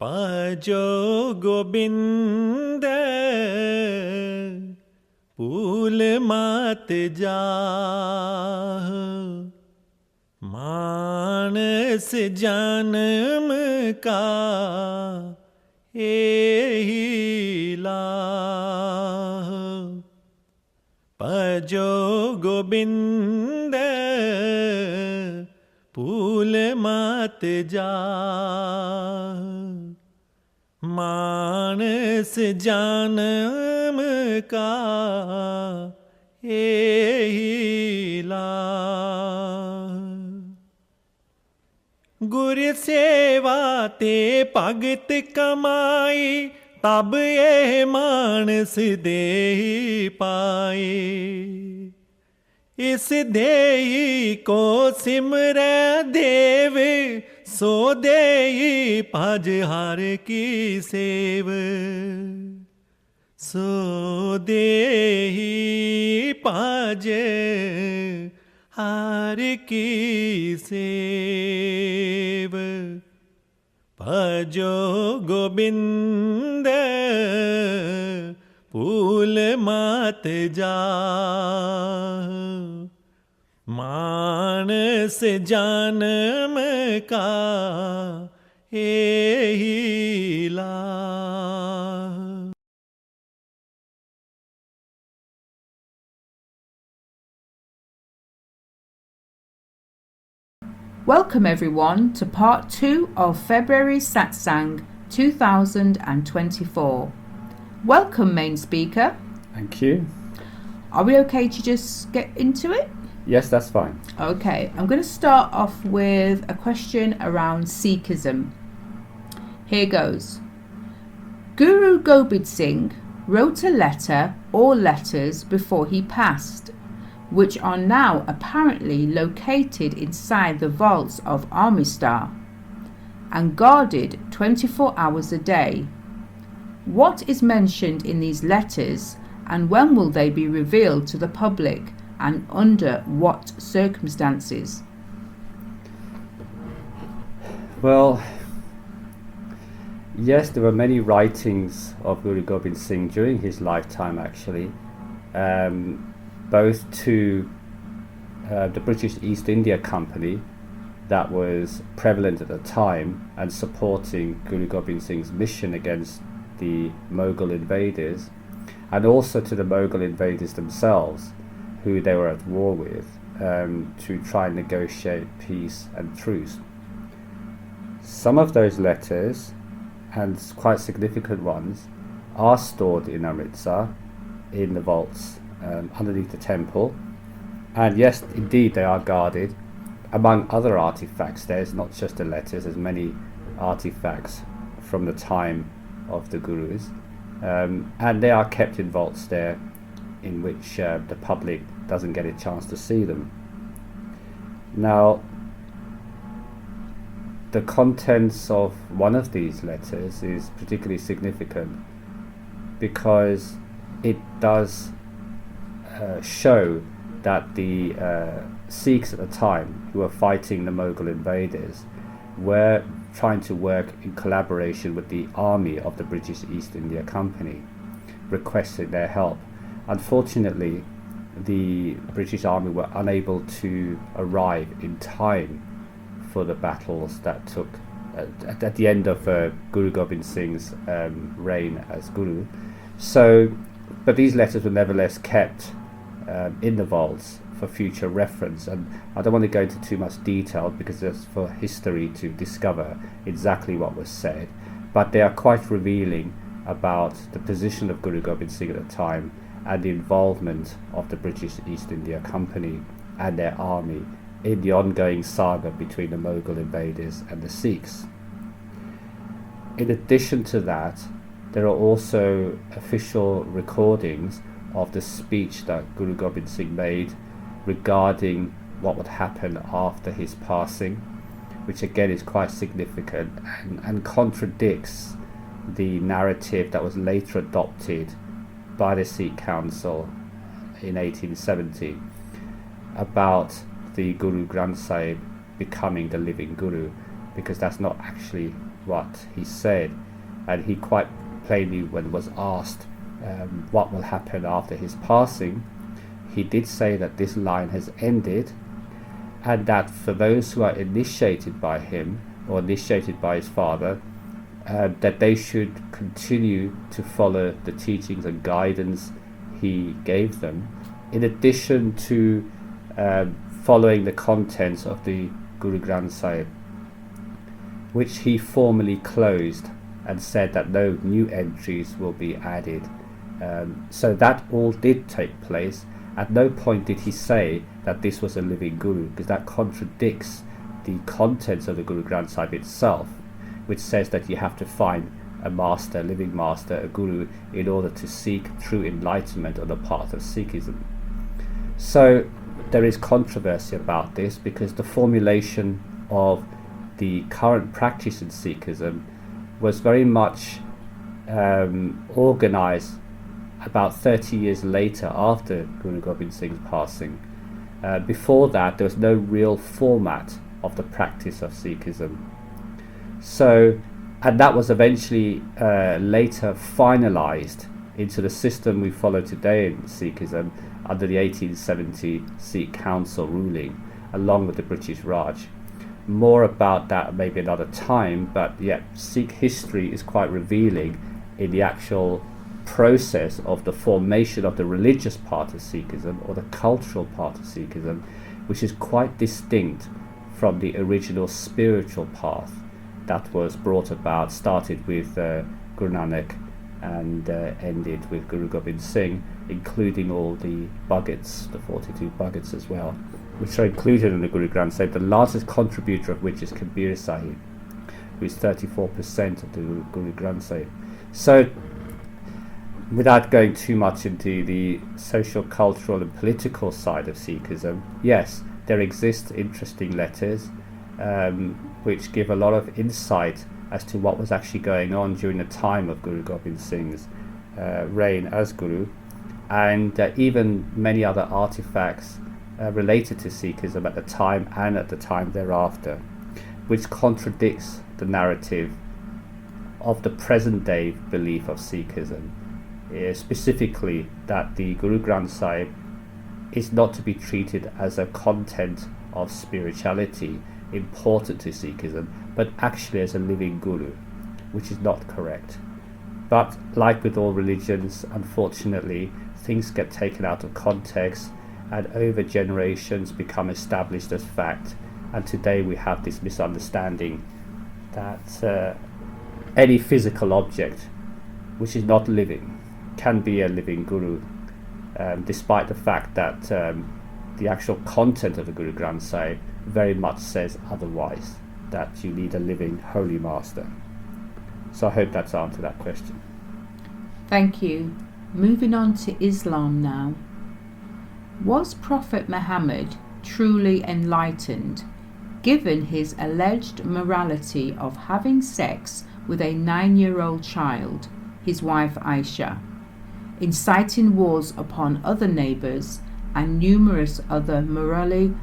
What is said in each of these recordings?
पाजो Gobind pool मात जा मानस जन्म का एही लाह पजो गोबिंद पूल मात जा मानस जन्म का एही लाह गुर सेवा ते भगत कमाई तब ये मानस देही पाए इस देही को सिमरै देव सो देही भज हर की सेव सो देही भज हर की सेव भजो गोबिंद पूल मात जा मानस जन्म का एही लाह Welcome everyone to part 2 of February Satsang 2024. Welcome main speaker. Thank you. Are we okay to just get into it? Yes, that's fine. Okay, I'm going to start off with a question around Sikhism. Here goes. Guru Gobind Singh wrote a letter or letters before he passed, which are now apparently located inside the vaults of ISTAuk and guarded 24 hours a day. What is mentioned in these letters, and when will they be revealed to the public, and under what circumstances? Well, yes, there were many writings of Guru Gobind Singh during his lifetime actually, both to the British East India Company that was prevalent at the time and supporting Guru Gobind Singh's mission against the Mughal invaders, and also to the Mughal invaders themselves, who they were at war with, to try and negotiate peace and truce. Some of those letters, and quite significant ones, are stored in Amritsar in the vaults underneath the temple, and yes, indeed they are guarded. Among other artifacts, there's not just the letters, there's many artifacts from the time of the Gurus, and they are kept in vaults there in which the public doesn't get a chance to see them. Now, the contents of one of these letters is particularly significant because it does show that the Sikhs at the time who were fighting the Mughal invaders were trying to work in collaboration with the army of the British East India Company, requesting their help. Unfortunately, the British army were unable to arrive in time for the battles that took at the end of Guru Gobind Singh's reign as Guru. So, but these letters were nevertheless kept in the vaults for future reference, and I don't want to go into too much detail because it's for history to discover exactly what was said, but they are quite revealing about the position of Guru Gobind Singh at the time and the involvement of the British East India Company and their army in the ongoing saga between the Mughal invaders and the Sikhs. In addition to that, there are also official recordings of the speech that Guru Gobind Singh made regarding what would happen after his passing, which again is quite significant and contradicts the narrative that was later adopted by the Sikh Council in 1870 about the Guru Granth Sahib becoming the living Guru, because that's not actually what he said. And he quite plainly, when was asked what will happen after his passing, he did say that this line has ended, and that for those who are initiated by him or initiated by his father, that they should continue to follow the teachings and guidance he gave them, in addition to following the contents of the Guru Granth Sahib, which he formally closed and said that no new entries will be added. So that all did take place. At no point did he say that this was a living Guru, because that contradicts the contents of the Guru Granth Sahib itself, which says that you have to find a master, a living master, a Guru, in order to seek true enlightenment on the path of Sikhism. So there is controversy about this, because the formulation of the current practice in Sikhism was very much organized about 30 years later, after Guru Gobind Singh's passing. Before that, there was no real format of the practice of Sikhism. So, and that was eventually later finalized into the system we follow today in Sikhism under the 1870 Sikh Council ruling, along with the British Raj. More about that maybe another time, but yet Sikh history is quite revealing in the actual process of the formation of the religious part of Sikhism, or the cultural part of Sikhism, which is quite distinct from the original spiritual path that was brought about, started with Guru Nanak and ended with Guru Gobind Singh, including all the Bhagats, the 42 Bhagats as well, which are included in the Guru Granth Sahib, the largest contributor of which is Kabir Sahib, who is 34% of the Guru Granth Sahib. So, without going too much into the social, cultural and political side of Sikhism, yes, there exist interesting letters which give a lot of insight as to what was actually going on during the time of Guru Gobind Singh's reign as Guru, and even many other artifacts related to Sikhism at the time and at the time thereafter, which contradicts the narrative of the present day belief of Sikhism. Specifically that the Guru Granth Sahib is not to be treated as a content of spirituality important to Sikhism, but actually as a living Guru, which is not correct. But like with all religions, unfortunately, things get taken out of context and over generations become established as fact, and today we have this misunderstanding that any physical object which is not living can be a living Guru, despite the fact that the actual content of the Guru Granth Sahib very much says otherwise, that you need a living holy master. So I hope that's answered that question. Thank you. Moving on to Islam now. Was Prophet Muhammad truly enlightened, given his alleged morality of having sex with a 9-year-old child, his wife Aisha, inciting wars upon other neighbours, and numerous other morally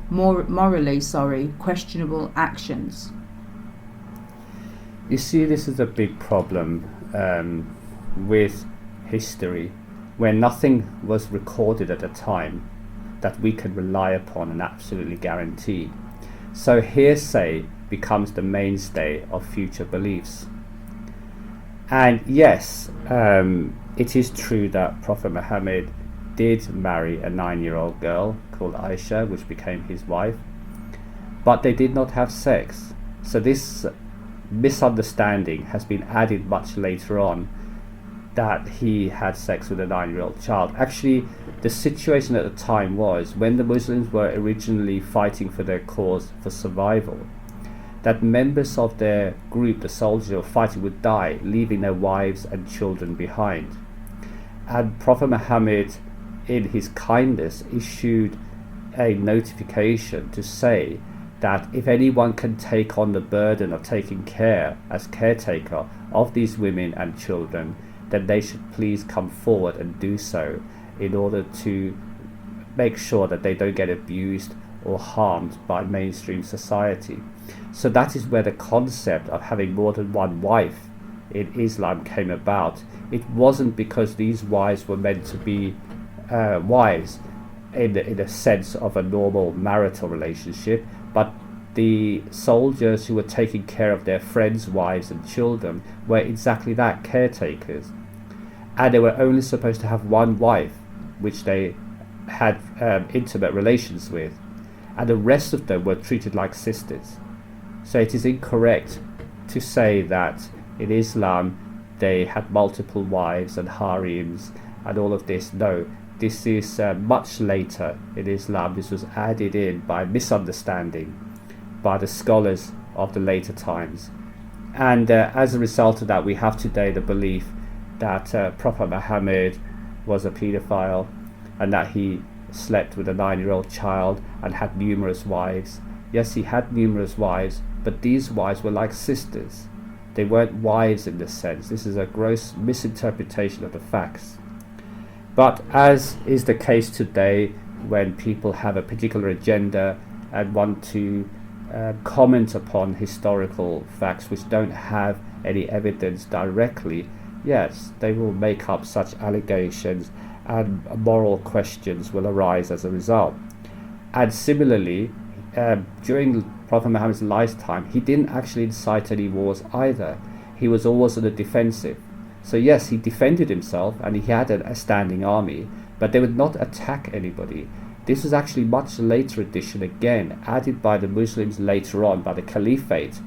questionable actions? You see, this is a big problem with history, where nothing was recorded at the time that we can rely upon and absolutely guarantee. So hearsay becomes the mainstay of future beliefs. And yes, it is true that Prophet Muhammad did marry a 9-year-old girl called Aisha, which became his wife, but they did not have sex. So this misunderstanding has been added much later on, that he had sex with a 9-year-old child. Actually, the situation at the time was, when the Muslims were originally fighting for their cause for survival, that members of their group, the soldiers who were fighting, would die, leaving their wives and children behind. And Prophet Muhammad, in his kindness, issued a notification to say that if anyone can take on the burden of taking care as caretaker of these women and children, then they should please come forward and do so, in order to make sure that they don't get abused or harmed by mainstream society. So that is where the concept of having more than one wife in Islam came about. It wasn't because these wives were meant to be wives in a sense of a normal marital relationship, but the soldiers who were taking care of their friends' wives and children were exactly that, caretakers. And they were only supposed to have one wife, which they had intimate relations with, and the rest of them were treated like sisters. So it is incorrect to say that in Islam they had multiple wives and harems and all of this. No, this is much later in Islam. This was added in by misunderstanding by the scholars of the later times, and as a result of that, we have today the belief that Prophet Muhammad was a paedophile and that he slept with a 9-year-old child and had numerous wives. Yes, he had numerous wives, but these wives were like sisters. They weren't wives in this sense. This is a gross misinterpretation of the facts. But as is the case today, when people have a particular agenda and want to comment upon historical facts which don't have any evidence directly, yes, they will make up such allegations and moral questions will arise as a result. And similarly, during Prophet Muhammad's lifetime, he didn't actually incite any wars either. He was always on the defensive. So yes, he defended himself and he had a standing army, but they would not attack anybody. This was actually much later addition, again added by the Muslims later on, by the Caliphate,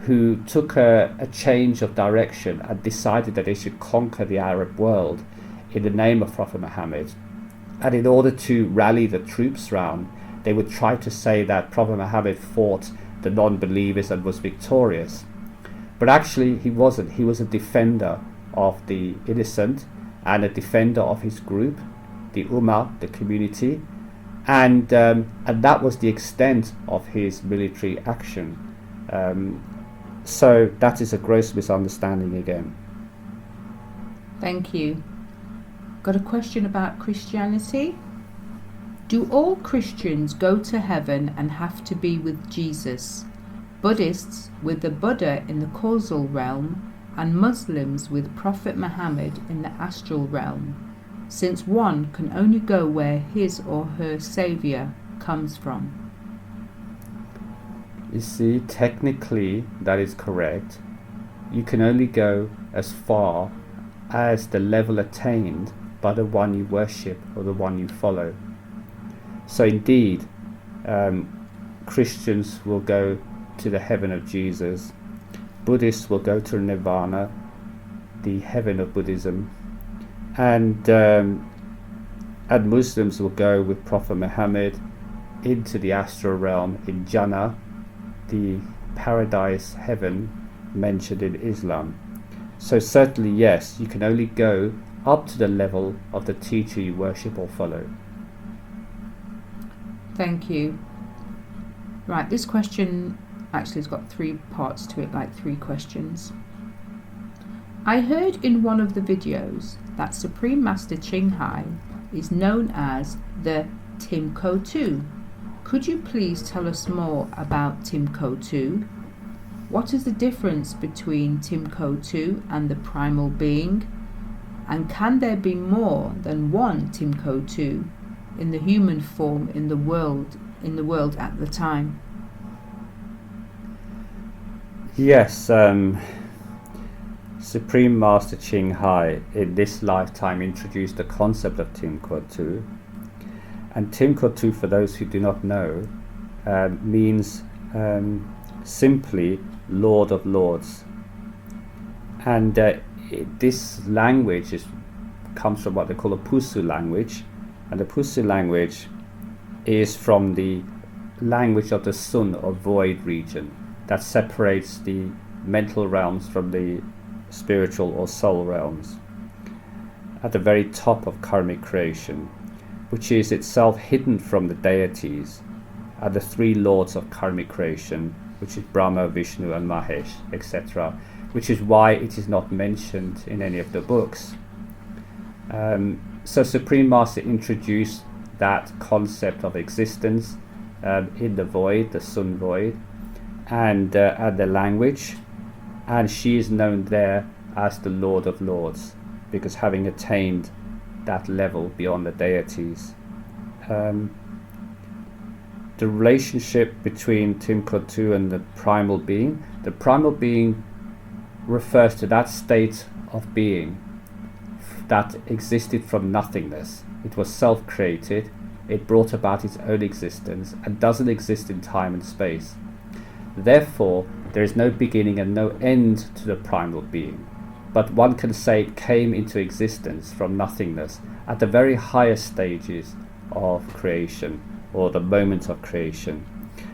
who took a change of direction and decided that they should conquer the Arab world in the name of Prophet Muhammad. And in order to rally the troops round, they would try to say that Prophet Muhammad fought the non-believers and was victorious. But actually he wasn't. He was a defender of the innocent and a defender of his group, the Ummah, the community, and that was the extent of his military action. So that is a gross misunderstanding again. Thank you. Got a question about Christianity? Do all Christians go to heaven and have to be with Jesus? Buddhists with the Buddha in the causal realm, and Muslims with Prophet Muhammad in the astral realm, since one can only go where his or her saviour comes from? You see, technically that is correct. You can only go as far as the level attained by the one you worship or the one you follow. So indeed, Christians will go to the heaven of Jesus, Buddhists will go to Nirvana, the heaven of Buddhism, and Muslims will go with Prophet Muhammad into the astral realm in Jannah, the paradise heaven mentioned in Islam. So certainly yes, you can only go up to the level of the teacher you worship or follow. Thank you. Right, this question actually has got 3 parts to it, like 3 questions. I heard in one of the videos that Supreme Master Ching Hai is known as the Timko 2. Could you please tell us more about Timko 2? What is the difference between Timko 2 and the primal being? And can there be more than one Timko 2 in the human form in the world at the time? Yes, Supreme Master Ching Hai in this lifetime introduced the concept of Timko 2. And Timko 2, for those who do not know, means simply Lord of Lords. And this language comes from what they call a Pusu language. And the Pusu language is from the language of the Sun or void region that separates the mental realms from the spiritual or soul realms at the very top of karmic creation, which is itself hidden from the deities are the 3 lords of karmic creation, which is Brahma, Vishnu and Mahesh, etc., which is why it is not mentioned in any of the books. So Supreme Master introduced that concept of existence in the void, the sun void, and the language, and she is known there as the Lord of Lords, because having attained that level beyond the deities. The relationship between Timkotu and the primal being refers to that state of being that existed from nothingness. It was self-created, it brought about its own existence, and doesn't exist in time and space. Therefore, there is no beginning and no end to the primal being, but one can say it came into existence from nothingness at the very highest stages of creation, or the moment of creation.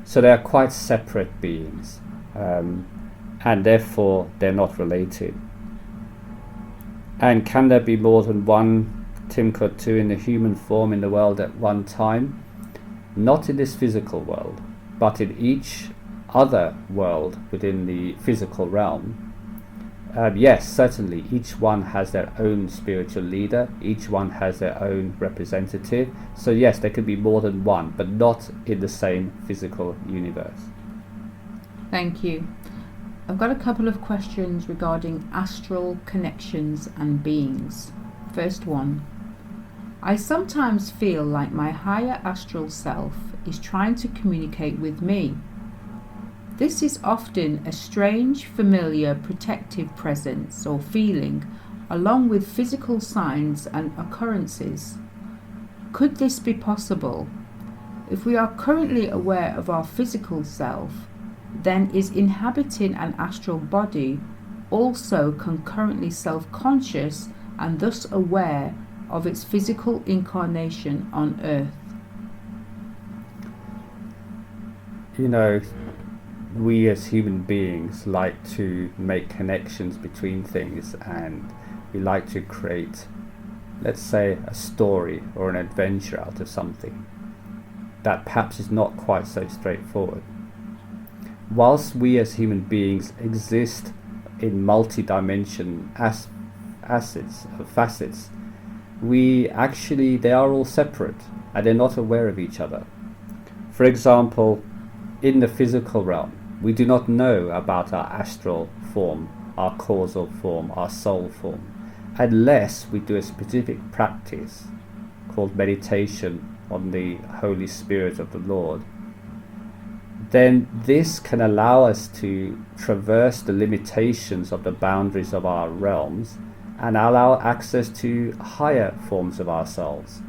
So they are quite separate beings, and therefore they're not related. And can there be more than one Timkotu in a human form in the world at one time? Not in this physical world, but in each other world within the physical realm. Yes, certainly, each one has their own spiritual leader, each one has their own representative. So yes, there could be more than one, but not in the same physical universe. Thank you. I've got a couple of questions regarding astral connections and beings. First one. I sometimes feel like my higher astral self is trying to communicate with me. This is often a strange, familiar, protective presence or feeling, along with physical signs and occurrences. Could this be possible? If we are currently aware of our physical self, then is inhabiting an astral body also concurrently self-conscious and thus aware of its physical incarnation on Earth? You know, we as human beings like to make connections between things, and we like to create, let's say, a story or an adventure out of something that perhaps is not quite so straightforward. Whilst we as human beings exist in multi-dimension facets, they are all separate and they're not aware of each other. For example, in the physical realm, we do not know about our astral form, our causal form, our soul form, unless we do a specific practice called meditation on the Holy Spirit of the Lord. Then this can allow us to traverse the limitations of the boundaries of our realms and allow access to higher forms of ourselves.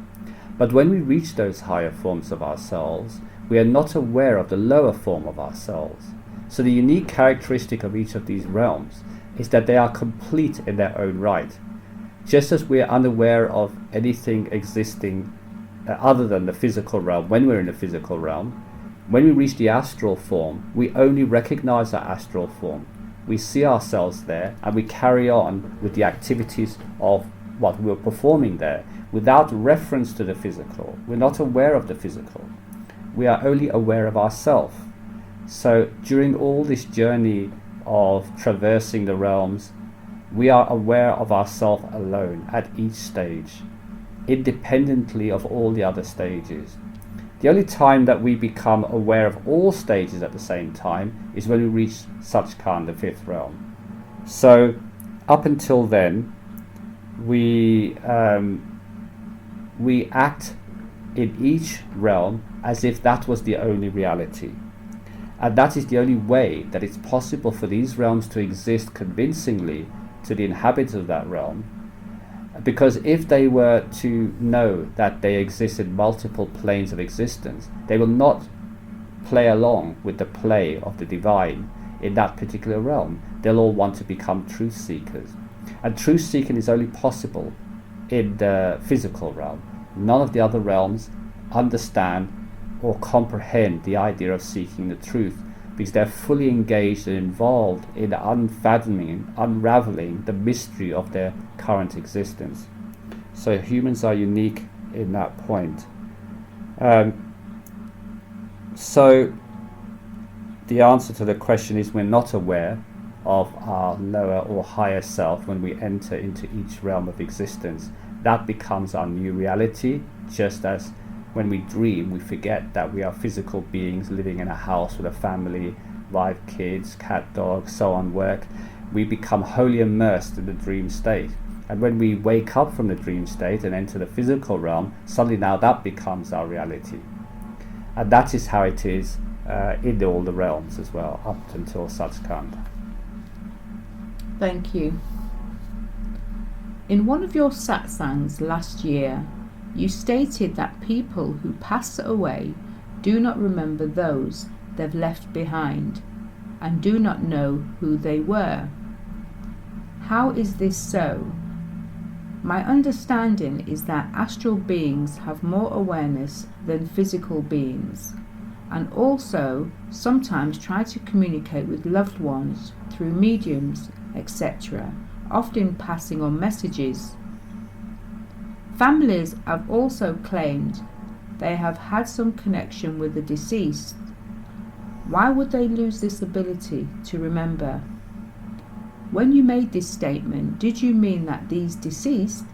But when we reach those higher forms of ourselves, we are not aware of the lower form of ourselves. So the unique characteristic of each of these realms is that they are complete in their own right. Just as we are unaware of anything existing other than the physical realm when we're in the physical realm, when we reach the astral form, we only recognize our astral form. We see ourselves there and we carry on with the activities of what we're performing there without reference to the physical. We're not aware of the physical. We are only aware of ourselves. So during all this journey of traversing the realms, we are aware of ourselves alone at each stage, independently of all the other stages. The only time that we become aware of all stages at the same time is when we reach Satgurus, the fifth realm. So up until then, we act in each realm as if that was the only reality. And that is the only way that it's possible for these realms to exist convincingly to the inhabitants of that realm. Because if they were to know that they exist in multiple planes of existence, they will not play along with the play of the divine in that particular realm. They'll all want to become truth seekers. And truth seeking is only possible in the physical realm. None of the other realms understand or comprehend the idea of seeking the truth, because they're fully engaged and involved in unraveling the mystery of their current existence. So humans are unique in that point. So the answer to the question is we're not aware of our lower or higher self when we enter into each realm of existence. That becomes our new reality, just as when we dream, we forget that we are physical beings living in a house with a family, wife, kids, cat, dog, so on, work. We become wholly immersed in the dream state. And when we wake up from the dream state and enter the physical realm, suddenly now that becomes our reality. And that is how it is in all the realms as well, up until Satgurus. Thank you. In one of your satsangs last year, you stated that people who pass away do not remember those they've left behind and do not know who they were. How is this so? My understanding is that astral beings have more awareness than physical beings, and also sometimes try to communicate with loved ones through mediums, etc., often passing on messages. Families have also claimed they have had some connection with the deceased. Why would they lose this ability to remember? When you made this statement, did you mean that these deceased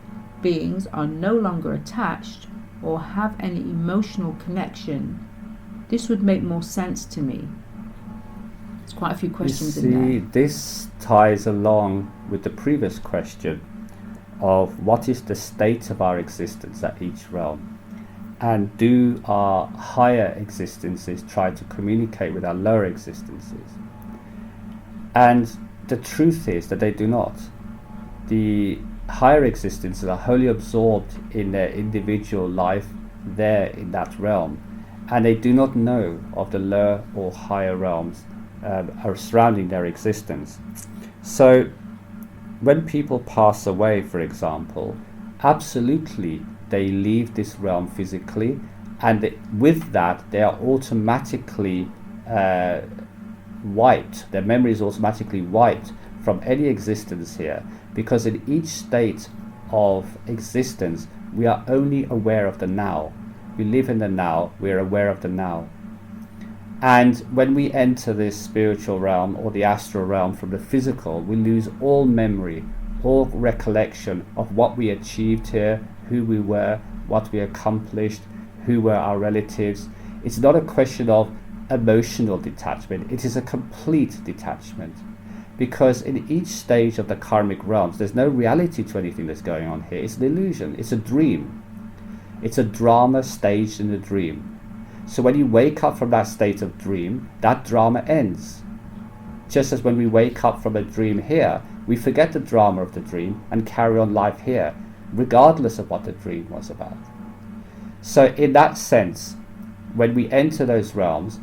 beings are no longer attached or have any emotional connection? This would make more sense to me. There's quite a few questions in there. This ties along with the previous question of what is the state of our existence at each realm, and do our higher existences try to communicate with our lower existences? And the truth is that they do not. The higher existences are wholly absorbed in their individual life there in that realm, and they do not know of the lower or higher realms are surrounding their existence. So when people pass away, for example, absolutely they leave this realm physically, and with that they are automatically wiped. Their memory is automatically wiped from any existence here, because in each state of existence we are only aware of the now. We live in the now, we are aware of the now. And when we enter this spiritual realm or the astral realm from the physical, we lose all memory, all recollection of what we achieved here, who we were, what we accomplished, who were our relatives. It's not a question of emotional detachment, it is a complete detachment. Because in each stage of the karmic realms, there's no reality to anything that's going on here. It's an illusion, it's a dream. It's a drama staged in a dream. So when you wake up from that state of dream, that drama ends. Just as when we wake up from a dream here, we forget the drama of the dream and carry on life here, regardless of what the dream was about. So in that sense, when we enter those realms,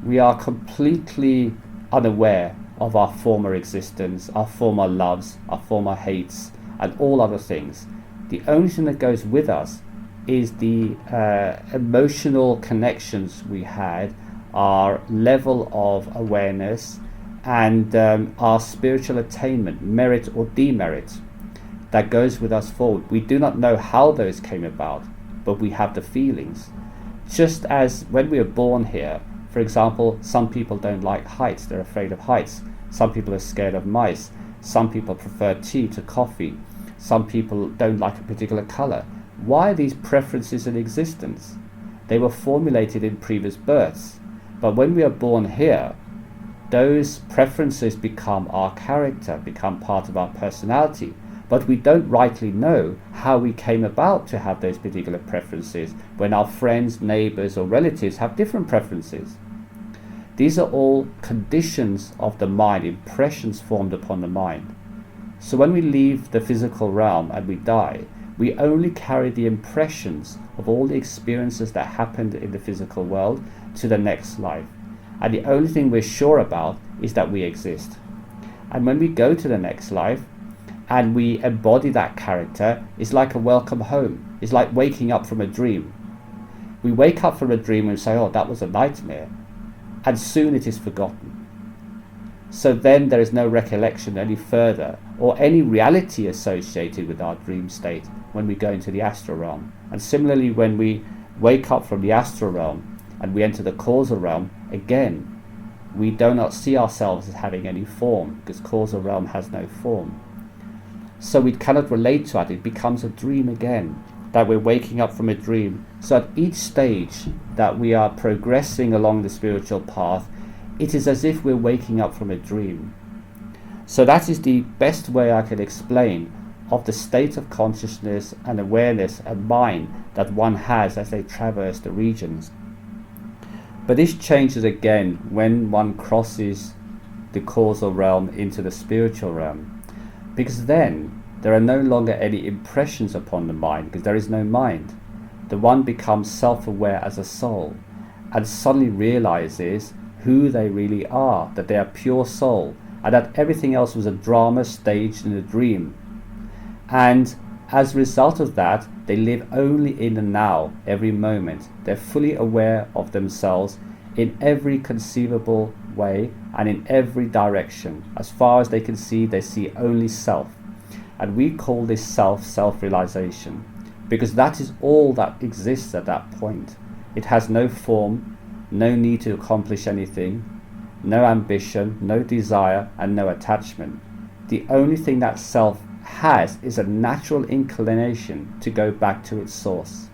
we are completely unaware of our former existence, our former loves, our former hates, and all other things. The only thing that goes with us is the emotional connections we had, our level of awareness, and our spiritual attainment, merit or demerit, that goes with us forward. We do not know how those came about, but we have the feelings. Just as when we are born here, for example, some people don't like heights, they're afraid of heights. Some people are scared of mice. Some people prefer tea to coffee. Some people don't like a particular color. Why are these preferences in existence? They were formulated in previous births. But when we are born here, those preferences become our character, become part of our personality. But we don't rightly know how we came about to have those particular preferences when our friends, neighbors, or relatives have different preferences. These are all conditions of the mind, impressions formed upon the mind. So when we leave the physical realm and we die, we only carry the impressions of all the experiences that happened in the physical world to the next life. And the only thing we're sure about is that we exist. And when we go to the next life and we embody that character, it's like a welcome home. It's like waking up from a dream. We wake up from a dream and say, oh, that was a nightmare. And soon it is forgotten. So then there is no recollection any further, or any reality associated with our dream state when we go into the astral realm. And similarly, when we wake up from the astral realm and we enter the causal realm, again, we do not see ourselves as having any form, because causal realm has no form. So we cannot relate to it, it becomes a dream again. that we're waking up from a dream. So at each stage that we are progressing along the spiritual path, it is as if we're waking up from a dream. So that is the best way I can explain of the state of consciousness and awareness and mind that one has as they traverse the regions. But this changes again when one crosses the causal realm into the spiritual realm, because then there are no longer any impressions upon the mind, because there is no mind. The one becomes self-aware as a soul and suddenly realizes who they really are, that they are pure soul, and that everything else was a drama staged in a dream. And as a result of that, they live only in the now, every moment. They're fully aware of themselves in every conceivable way and in every direction. As far as they can see, they see only self. And we call this self-realization, because that is all that exists at that point. It has no form, no need to accomplish anything, no ambition, no desire, and no attachment. The only thing that self has is a natural inclination to go back to its source.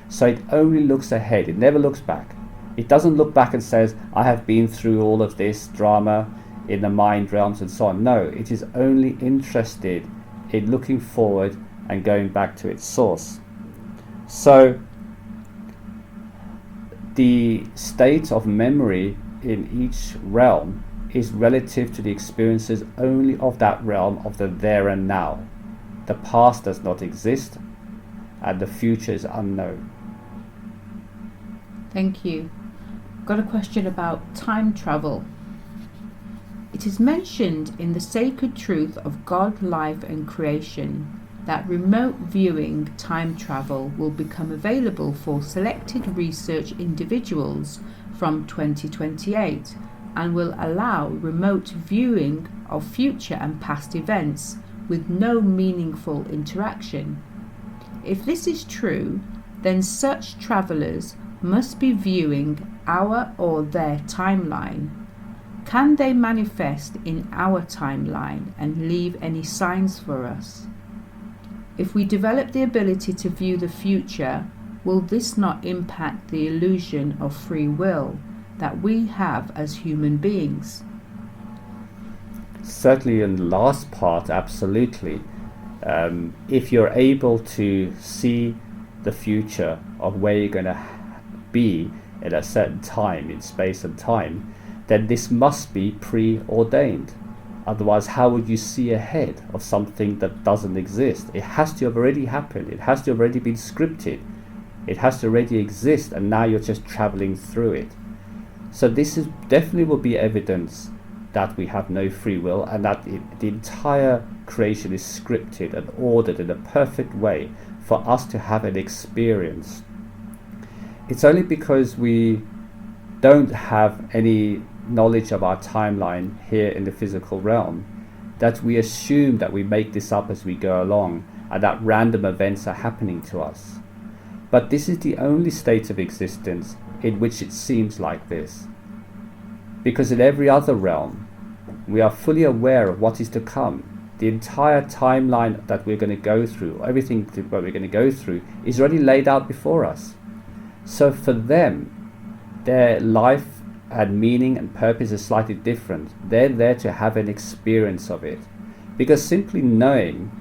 So it only looks ahead, it never looks back. It doesn't look back and says, I have been through all of this drama in the mind realms and so on. No, it is only interested in looking forward and going back to its source. So the state of memory in each realm is relative to the experiences only of that realm of the there and now. The past does not exist and the future is unknown. Thank you. Got a question about time travel. It is mentioned in the sacred truth of God, life and creation that remote viewing time travel will become available for selected research individuals from 2028 and will allow remote viewing of future and past events with no meaningful interaction. If this is true, then such travelers must be viewing our or their timeline. Can they manifest in our timeline and leave any signs for us? If we develop the ability to view the future, will this not impact the illusion of free will that we have as human beings? Certainly in the last part, absolutely. If you're able to see the future of where you're going to be at a certain time in space and time, then this must be preordained. Otherwise, how would you see ahead of something that doesn't exist? It has to have already happened. It has to have already been scripted. It has to already exist, and now you're just traveling through it. So this is definitely will be evidence that we have no free will, and that the entire creation is scripted and ordered in a perfect way for us to have an experience. It's only because we don't have any knowledge of our timeline here in the physical realm that we assume that we make this up as we go along and that random events are happening to us. But this is the only state of existence in which it seems like this. Because in every other realm, we are fully aware of what is to come. The entire timeline that we're going to go through, everything that we're going to go through, is already laid out before us. So for them, their life and meaning and purpose is slightly different. They're there to have an experience of it. Because simply knowing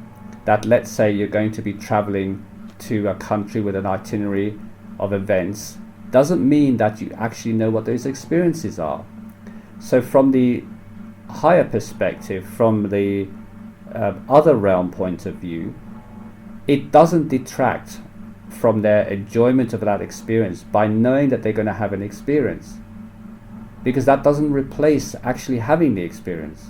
that, let's say you're going to be traveling to a country with an itinerary of events, doesn't mean that you actually know what those experiences are. So from the higher perspective, from the other realm point of view, it doesn't detract from their enjoyment of that experience by knowing that they're going to have an experience. Because that doesn't replace actually having the experience.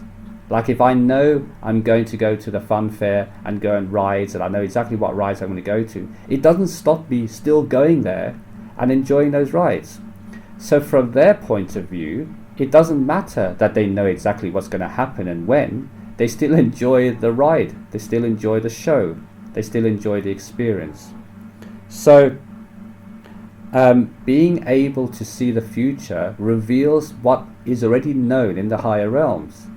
Like if I know I'm going to go to the fun fair and go on rides, and I know exactly what rides I'm going to go to, it doesn't stop me still going there and enjoying those rides. So from their point of view, it doesn't matter that they know exactly what's going to happen and when. They still enjoy the ride, they still enjoy the show, they still enjoy the experience. So being able to see the future reveals what is already known in the higher realms,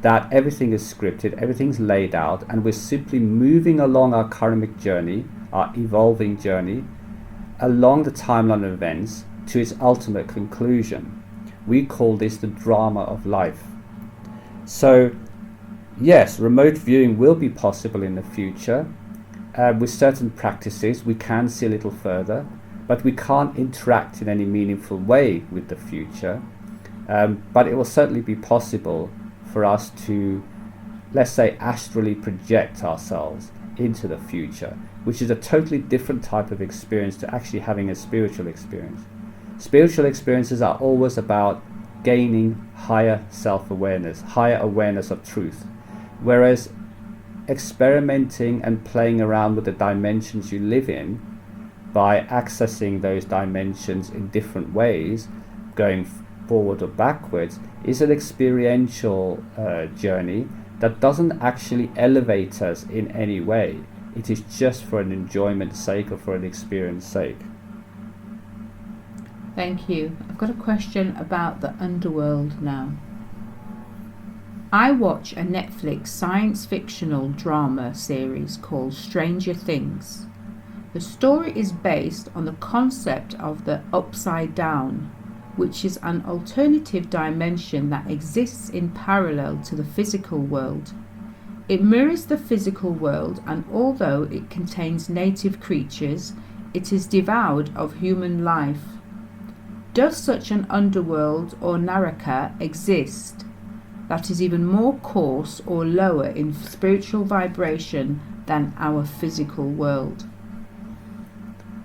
that everything is scripted, everything's laid out, and we're simply moving along our karmic journey our evolving journey along the timeline of events to its ultimate conclusion. We call this the drama of life. So, yes, remote viewing will be possible in the future. With certain practices, we can see a little further, but we can't interact in any meaningful way with the future. But it will certainly be possible for us to, let's say, astrally project ourselves into the future, which is a totally different type of experience to actually having a spiritual experience. Spiritual experiences are always about gaining higher self-awareness, higher awareness of truth, whereas experimenting and playing around with the dimensions you live in by accessing those dimensions in different ways, going forward or backwards, is an experiential journey that doesn't actually elevate us in any way. It is just for an enjoyment's sake or for an experience sake. Thank you. I've got a question about the underworld now. I watch a Netflix science fictional drama series called Stranger Things. The story is based on the concept of the upside down, which is an alternative dimension that exists in parallel to the physical world. It mirrors the physical world, and although it contains native creatures, it is devoid of human life. Does such an underworld or Naraka exist that is even more coarse or lower in spiritual vibration than our physical world?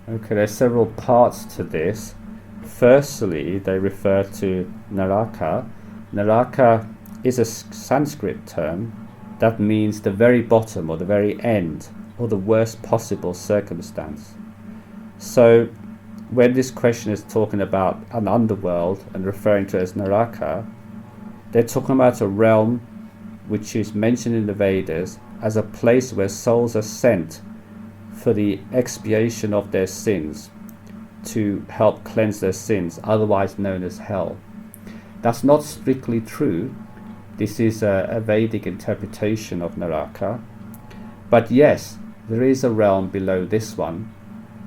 Okay, there's several parts to this. Firstly, they refer to Naraka. Naraka is a Sanskrit term that means the very bottom or the very end or the worst possible circumstance. So when this question is talking about an underworld and referring to it as Naraka, they're talking about a realm which is mentioned in the Vedas as a place where souls are sent for the expiation of their sins, to help cleanse their sins, otherwise known as hell. That's not strictly true. This is a Vedic interpretation of Naraka. But yes, there is a realm below this one,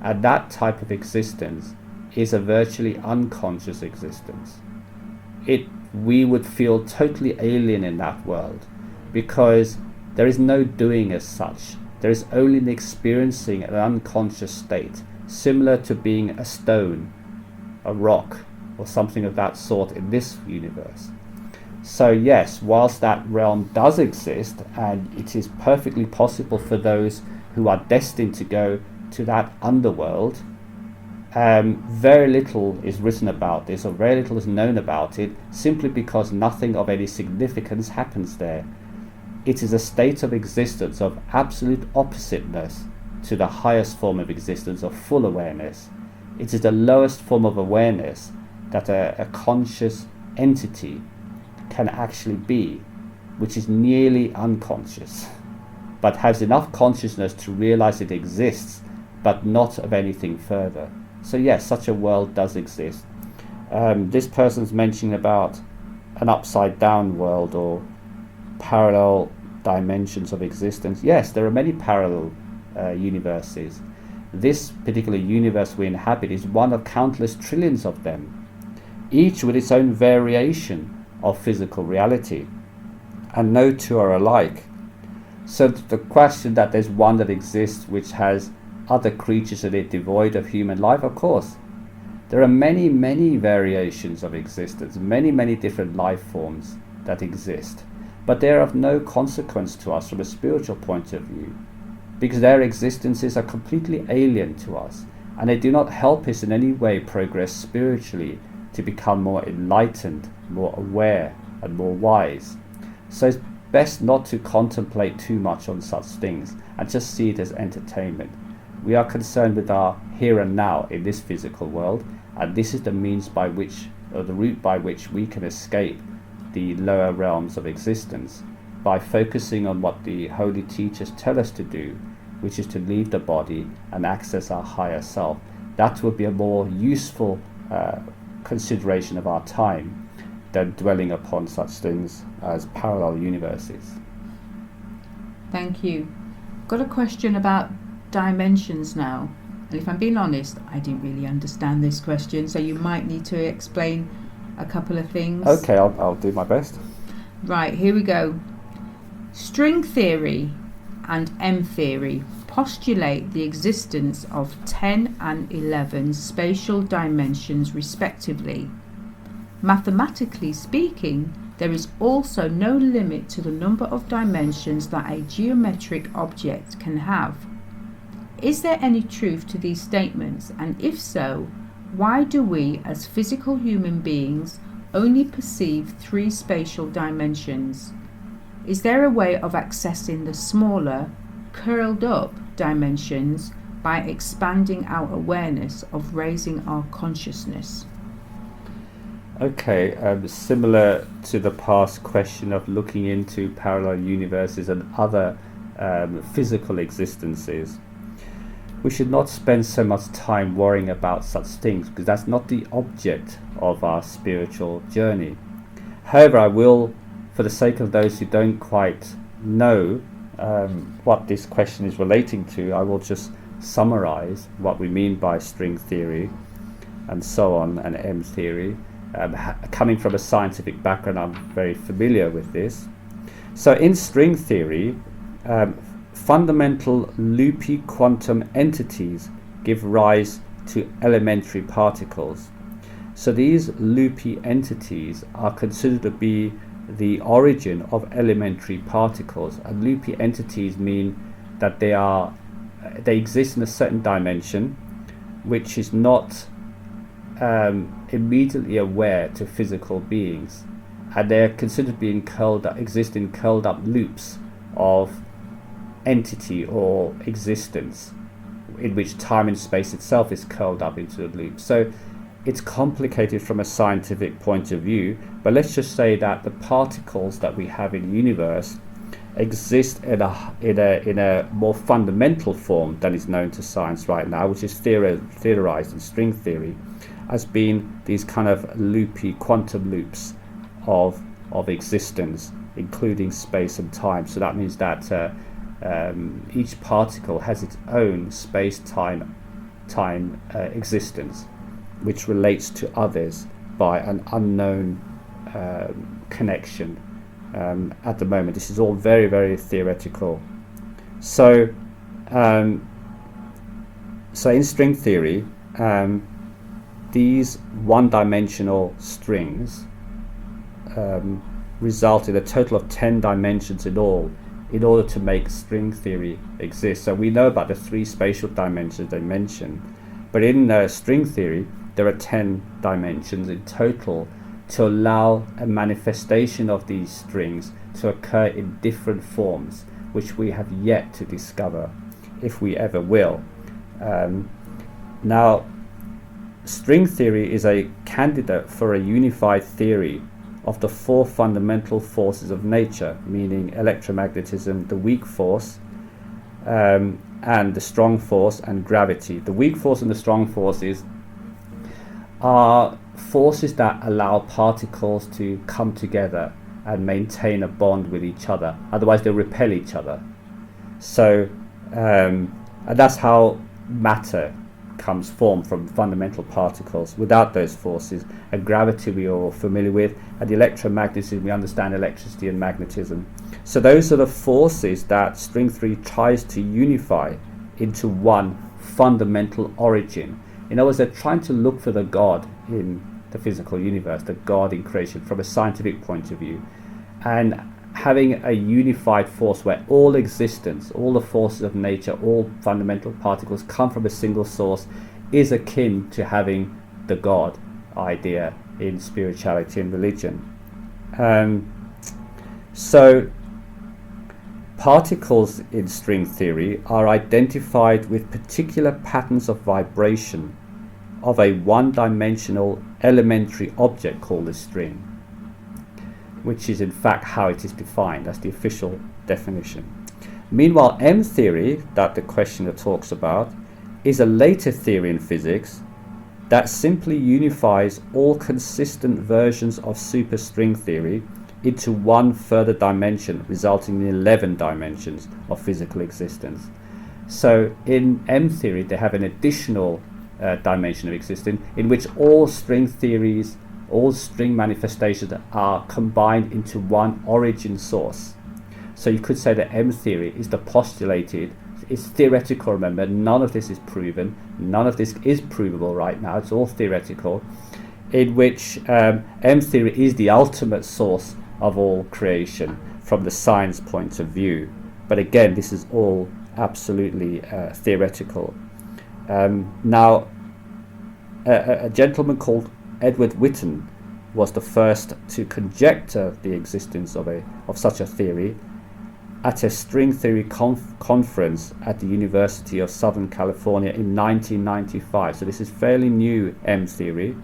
and that type of existence is a virtually unconscious existence. We would feel totally alien in that world because there is no doing as such. There is only an experiencing an unconscious state, similar to being a stone, a rock, or something of that sort in this universe. So yes, whilst that realm does exist, and it is perfectly possible for those who are destined to go to that underworld, very little is written about this, or very little is known about it, simply because nothing of any significance happens there. It is a state of existence of absolute oppositeness to the highest form of existence of full awareness. It is the lowest form of awareness that a conscious entity can actually be, which is nearly unconscious, but has enough consciousness to realize it exists, but not of anything further. So yes, such a world does exist. This person's mentioning about an upside down world or parallel dimensions of existence. Yes, there are many parallel universes. This particular universe we inhabit is one of countless trillions of them, each with its own variation of physical reality, and no two are alike. So the question that there's one that exists which has other creatures in it devoid of human life, of course. There are many, many variations of existence, many, many different life forms that exist, but they are of no consequence to us from a spiritual point of view, because their existences are completely alien to us, and they do not help us in any way progress spiritually to become more enlightened, more aware, and more wise. So it's best not to contemplate too much on such things and just see it as entertainment. We are concerned with our here and now in this physical world, and this is the means by which, or the route by which we can escape the lower realms of existence, by focusing on what the holy teachers tell us to do, which is to leave the body and access our higher self. That would be a more useful consideration of our time than dwelling upon such things as parallel universes. Thank you. Got a question about dimensions now. And if I'm being honest, I didn't really understand this question, so you might need to explain a couple of things. Okay, I'll do my best. Right, here we go. String theory and M theory postulate the existence of 10 and 11 spatial dimensions respectively. Mathematically speaking, there is also no limit to the number of dimensions that a geometric object can have. Is there any truth to these statements, and if so, why do we as physical human beings only perceive 3 spatial dimensions? Is there a way of accessing the smaller, curled up dimensions by expanding our awareness of raising our consciousness? Okay, similar to the past question of looking into parallel universes and other physical existences, we should not spend so much time worrying about such things, because that's not the object of our spiritual journey. However, I will, for the sake of those who don't quite know what this question is relating to, I will just summarize what we mean by string theory and so on, and M theory. Coming from a scientific background, I'm very familiar with this. So in string theory, fundamental loopy quantum entities give rise to elementary particles. So these loopy entities are considered to be the origin of elementary particles. And loopy entities mean that they exist in a certain dimension which is not immediately aware to physical beings, and they're considered being exist in curled up loops of entity or existence, in which time and space itself is curled up into a loop. So it's complicated from a scientific point of view, but let's just say that the particles that we have in the universe exist in a more fundamental form than is known to science right now, which is theorized in string theory as being these kind of loopy quantum loops of existence, including space and time. So that means that each particle has its own space-time existence, which relates to others by an unknown connection. At the moment, this is all very, very theoretical. So in string theory, these one-dimensional strings result in a total of 10 dimensions in all, in order to make string theory exist. So we know about the 3 spatial dimensions they mentioned, but in string theory there are 10 dimensions in total to allow a manifestation of these strings to occur in different forms, which we have yet to discover, if we ever will. Now, string theory is a candidate for a unified theory of the 4 fundamental forces of nature, meaning electromagnetism, the weak force, and the strong force, and gravity. The weak force and the strong forces are forces that allow particles to come together and maintain a bond with each other, otherwise they'll repel each other. So and that's how matter comes formed, from fundamental particles. Without those forces, and gravity we are all familiar with, and the electromagnetism, we understand electricity and magnetism. So those are the forces that string theory tries to unify into one fundamental origin. In other words, they're trying to look for the God in the physical universe, the God in creation, from a scientific point of view, and having a unified force where all existence, all the forces of nature, all fundamental particles come from a single source, is akin to having the God idea in spirituality and religion. So particles in string theory are identified with particular patterns of vibration of a one-dimensional elementary object called a string, which is in fact how it is defined. That's the official definition. Meanwhile, M theory, that the questioner talks about, is a later theory in physics that simply unifies all consistent versions of superstring theory into one further dimension, resulting in 11 dimensions of physical existence. So in M theory, they have an additional dimension of existence in which all string theories, all string manifestations are combined into one origin source. So you could say that M theory is the postulated, it's theoretical, remember, none of this is proven, none of this is provable right now, it's all theoretical, in which M theory is the ultimate source of all creation from the science point of view. But again, this is all absolutely theoretical. Now, a gentleman called Edward Witten was the first to conjecture the existence of such a theory at a string theory conference at the University of Southern California in 1995. So this is fairly new M theory,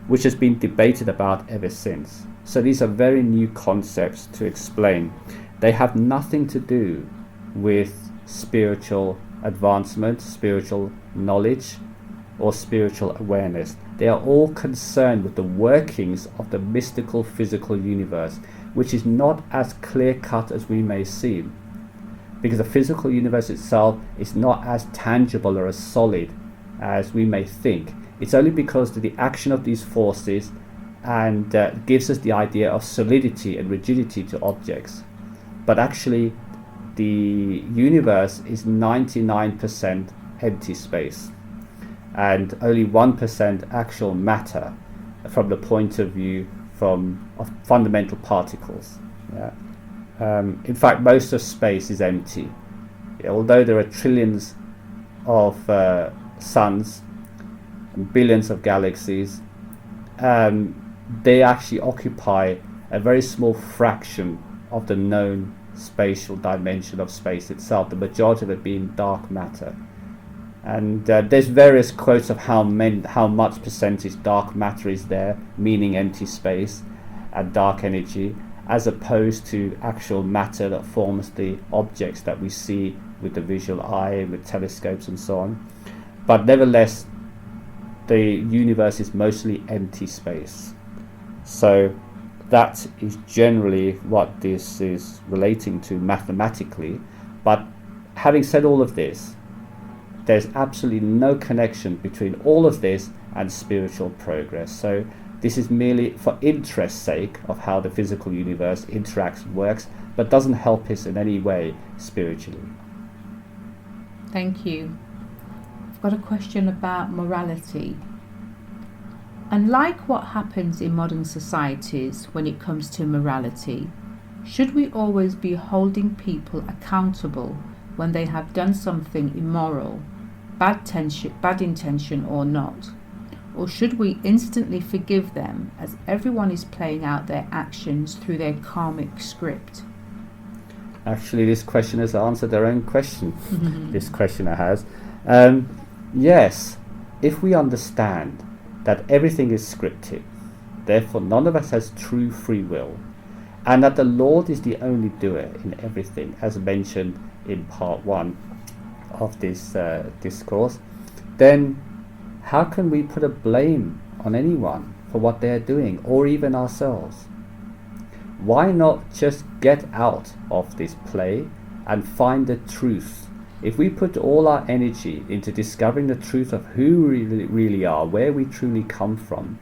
which has been debated about ever since. So these are very new concepts to explain. They have nothing to do with spiritual advancement, spiritual knowledge, or spiritual awareness. They are all concerned with the workings of the mystical physical universe, which is not as clear-cut as we may seem, because the physical universe itself is not as tangible or as solid as we may think. It's only because of the action of these forces and gives us the idea of solidity and rigidity to objects. But actually, the universe is 99% empty space and only 1% actual matter from the point of view of fundamental particles. In fact, most of space is empty. Although there are trillions of suns and billions of galaxies, they actually occupy a very small fraction of the known spatial dimension of space itself, the majority of it being dark matter. And there's various quotes of how much percentage dark matter is there, meaning empty space and dark energy, as opposed to actual matter that forms the objects that we see with the visual eye, with telescopes and so on. But nevertheless, the universe is mostly empty space. So that is generally what this is relating to mathematically. But having said all of this, there's absolutely no connection between all of this and spiritual progress. So this is merely for interest's sake of how the physical universe interacts and works, but doesn't help us in any way spiritually. Thank you. I've got a question about morality. Unlike what happens in modern societies when it comes to morality, should we always be holding people accountable when they have done something immoral, bad intention or not? Or should we instantly forgive them as everyone is playing out their actions through their karmic script? Actually, this question has answered their own question. This questioner has. Yes, if we understand that everything is scripted, therefore none of us has true free will, and that the Lord is the only doer in everything, as mentioned in part 1 of this discourse, then how can we put a blame on anyone for what they are doing, or even ourselves? Why not just get out of this play and find the truth? If we put all our energy into discovering the truth of who we really are, where we truly come from,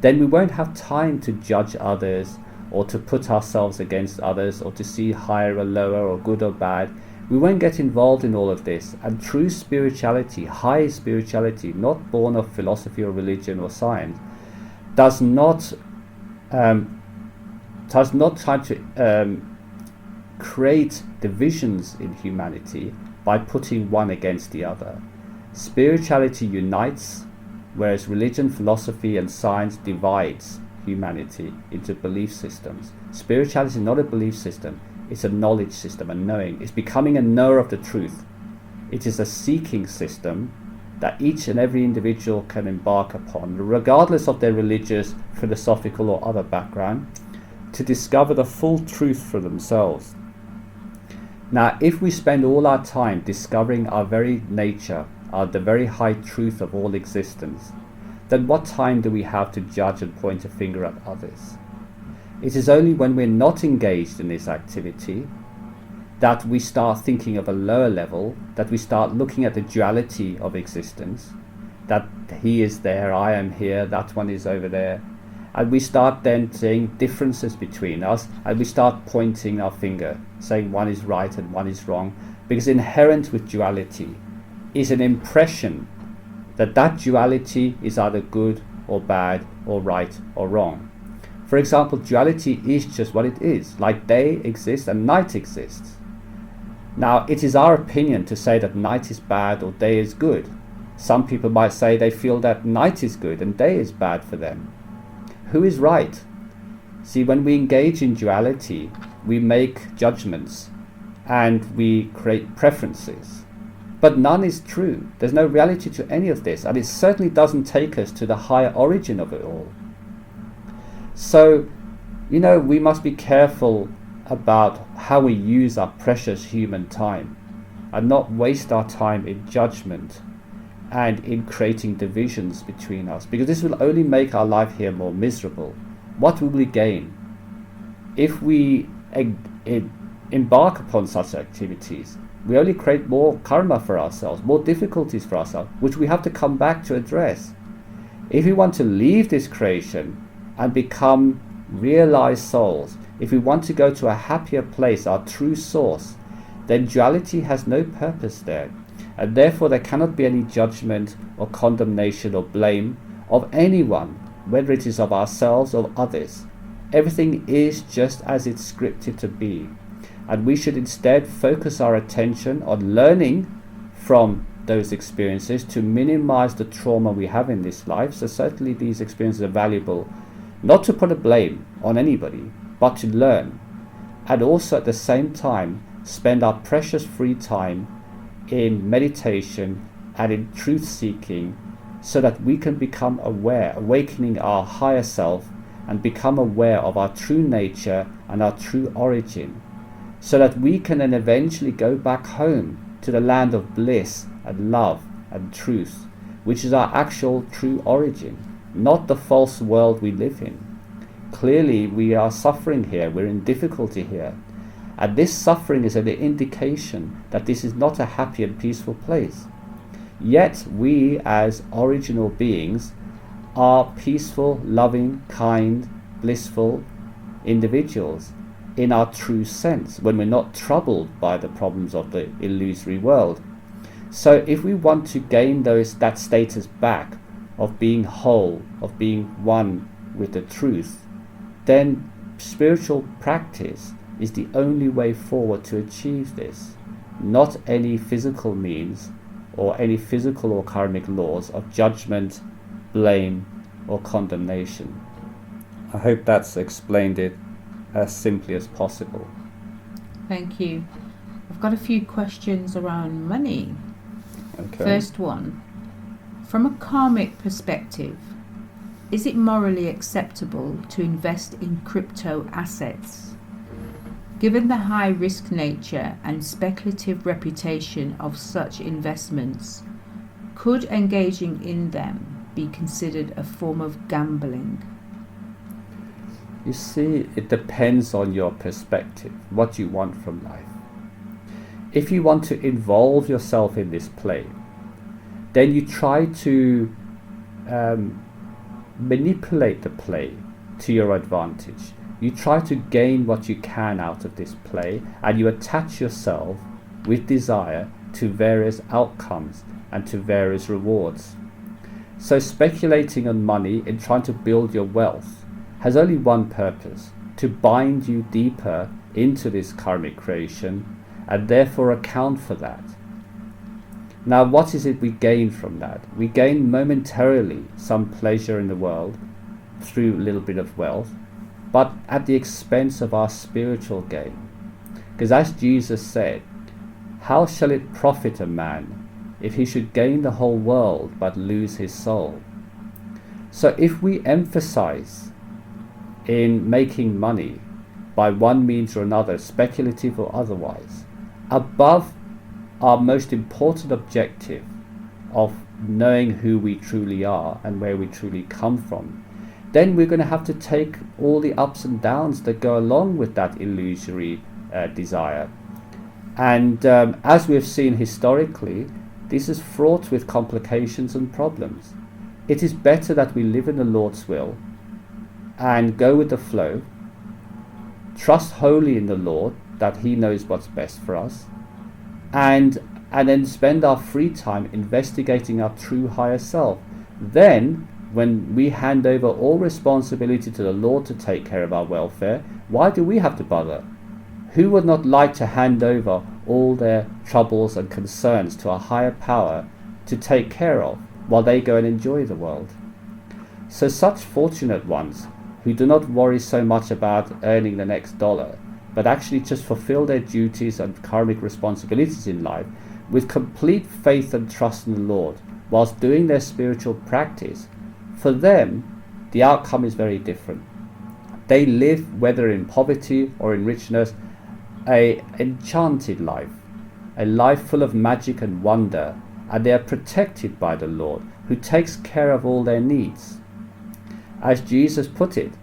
then we won't have time to judge others, or to put ourselves against others, or to see higher or lower, or good or bad. We won't get involved in all of this. And true spirituality, high spirituality, not born of philosophy or religion or science, does not try to create divisions in humanity by putting one against the other. Spirituality unites, whereas religion, philosophy and science divides humanity into belief systems. Spirituality is not a belief system, it's a knowledge system, a knowing. It's becoming a knower of the truth. It is a seeking system that each and every individual can embark upon, regardless of their religious, philosophical or other background, to discover the full truth for themselves. Now, if we spend all our time discovering our very nature, the very high truth of all existence, then what time do we have to judge and point a finger at others? It is only when we're not engaged in this activity that we start thinking of a lower level, that we start looking at the duality of existence, that he is there, I am here, that one is over there. And we start then seeing differences between us, and we start pointing our finger, saying one is right and one is wrong, because inherent with duality is an impression that that duality is either good or bad or right or wrong. For example, duality is just what it is, like day exists and night exists. Now, it is our opinion to say that night is bad or day is good. Some people might say they feel that night is good and day is bad for them. Who is right? See, when we engage in duality, we make judgments and we create preferences. But none is true. There's no reality to any of this, and it certainly doesn't take us to the higher origin of it all. So, we must be careful about how we use our precious human time and not waste our time in judgment and in creating divisions between us, because this will only make our life here more miserable. What will we gain if we embark upon such activities? We only create more karma for ourselves, more difficulties for ourselves, which we have to come back to address. If we want to leave this creation and become realized souls, if we want to go to a happier place, our true source, then duality has no purpose there. And therefore there cannot be any judgment or condemnation or blame of anyone, whether it is of ourselves or others. Everything is just as it's scripted to be. And we should instead focus our attention on learning from those experiences to minimize the trauma we have in this life. So certainly these experiences are valuable, not to put a blame on anybody, but to learn. And also at the same time, spend our precious free time in meditation and in truth seeking, so that we can become aware, awakening our higher self and become aware of our true nature and our true origin, so that we can then eventually go back home to the land of bliss and love and truth, which is our actual true origin, not the false world we live in. Clearly we are suffering here, we're in difficulty here, and this suffering is an indication that this is not a happy and peaceful place. Yet we as original beings are peaceful, loving, kind, blissful individuals in our true sense, when we're not troubled by the problems of the illusory world. So if we want to gain that status back of being whole, of being one with the truth, then spiritual practice is the only way forward to achieve this, not any physical means or any physical or karmic laws of judgment, blame or condemnation. I hope that's explained it as simply as possible. Thank you. I've got a few questions around money. Okay. First one, from a karmic perspective, is it morally acceptable to invest in crypto assets? Given the high risk nature and speculative reputation of such investments, could engaging in them be considered a form of gambling? You see, it depends on your perspective, what you want from life. If you want to involve yourself in this play, then you try to manipulate the play to your advantage. You try to gain what you can out of this play, and you attach yourself with desire to various outcomes and to various rewards. So speculating on money and trying to build your wealth has only one purpose: to bind you deeper into this karmic creation and therefore account for that. Now, what is it we gain from that? We gain momentarily some pleasure in the world through a little bit of wealth, but at the expense of our spiritual gain. Because as Jesus said, how shall it profit a man if he should gain the whole world but lose his soul? So if we emphasize in making money by one means or another, speculative or otherwise, above our most important objective of knowing who we truly are and where we truly come from, then we're going to have to take all the ups and downs that go along with that illusory desire. And as we've seen historically, this is fraught with complications and problems. It is better that we live in the Lord's will and go with the flow, trust wholly in the Lord that He knows what's best for us, and then spend our free time investigating our true higher self. Then, when we hand over all responsibility to the Lord to take care of our welfare, why do we have to bother? Who would not like to hand over all their troubles and concerns to a higher power to take care of while they go and enjoy the world? So such fortunate ones who do not worry so much about earning the next dollar, but actually just fulfill their duties and karmic responsibilities in life with complete faith and trust in the Lord, whilst doing their spiritual practice, for them, the outcome is very different. They live, whether in poverty or in richness, an enchanted life, a life full of magic and wonder, and they are protected by the Lord, who takes care of all their needs. As Jesus put it,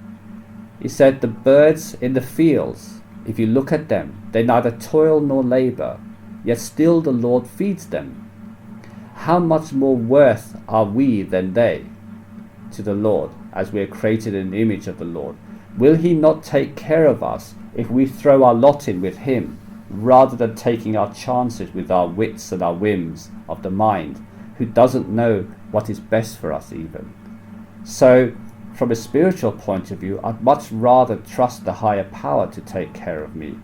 He said, the birds in the fields, if you look at them, they neither toil nor labor, yet still the Lord feeds them. How much more worth are we than they to the Lord, as we are created in the image of the Lord? Will He not take care of us if we throw our lot in with Him, rather than taking our chances with our wits and our whims of the mind, who doesn't know what is best for us even? So, from a spiritual point of view, I'd much rather trust the higher power to take care of me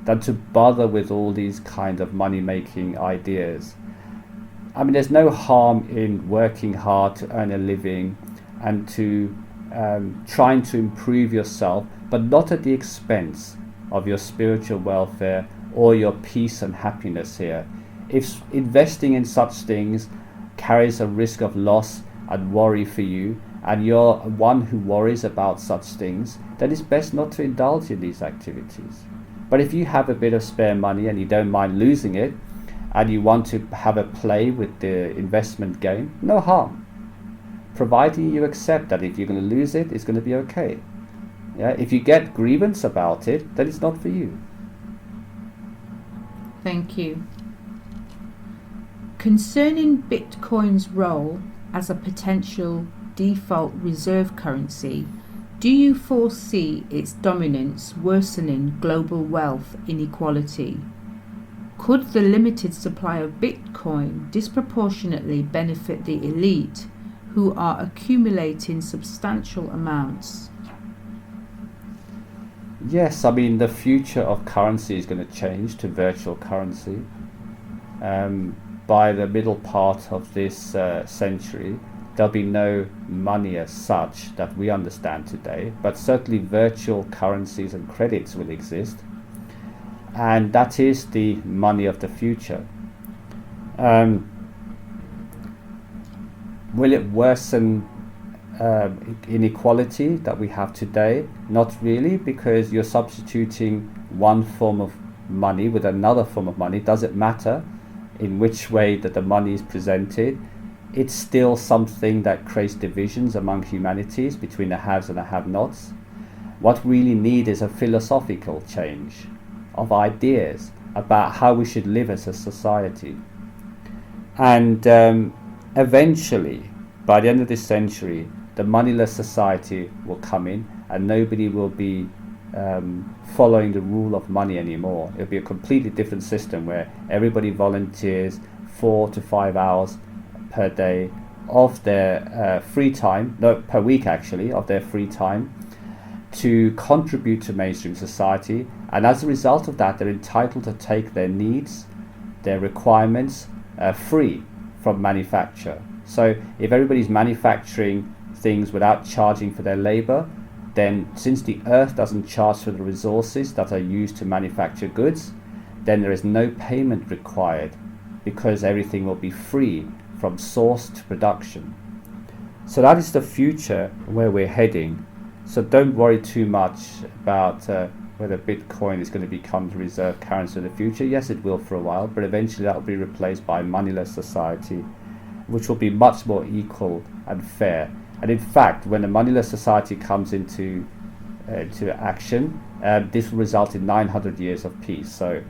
than to bother with all these kind of money-making ideas. I mean, there's no harm in working hard to earn a living and to trying to improve yourself, but not at the expense of your spiritual welfare or your peace and happiness here. If investing in such things carries a risk of loss and worry for you, and you're one who worries about such things, then it's best not to indulge in these activities. But if you have a bit of spare money and you don't mind losing it, and you want to have a play with the investment game, no harm, providing you accept that if you're going to lose it, it's going to be okay. Yeah? If you get grievance about it, then it's not for you. Thank you. Concerning Bitcoin's role as a potential default reserve currency, do you foresee its dominance worsening global wealth inequality? Could the limited supply of Bitcoin disproportionately benefit the elite who are accumulating substantial amounts? Yes, I mean, the future of currency is going to change to virtual currency. By the middle part of this century, there'll be no money as such that we understand today, but certainly virtual currencies and credits will exist. And that is the money of the future. Will it worsen inequality that we have today? Not really, because you're substituting one form of money with another form of money. Does it matter in which way that the money is presented? It's still something that creates divisions among humanities between the haves and the have-nots. What we really need is a philosophical change of ideas about how we should live as a society. And eventually, by the end of this century, the moneyless society will come in and nobody will be following the rule of money anymore. It'll be a completely different system where everybody volunteers 4 to 5 hours per day of their free time, no, per week actually, of their free time to contribute to mainstream society. And as a result of that, they're entitled to take their needs, their requirements free from manufacture. So if everybody's manufacturing things without charging for their labor, then since the earth doesn't charge for the resources that are used to manufacture goods, then there is no payment required because everything will be free from source to production. So that is the future where we're heading. So don't worry too much about whether Bitcoin is going to become the reserve currency in the future. Yes, it will for a while, but eventually that will be replaced by a moneyless society, which will be much more equal and fair. And in fact, when a moneyless society comes into action, this will result in 900 years of peace. So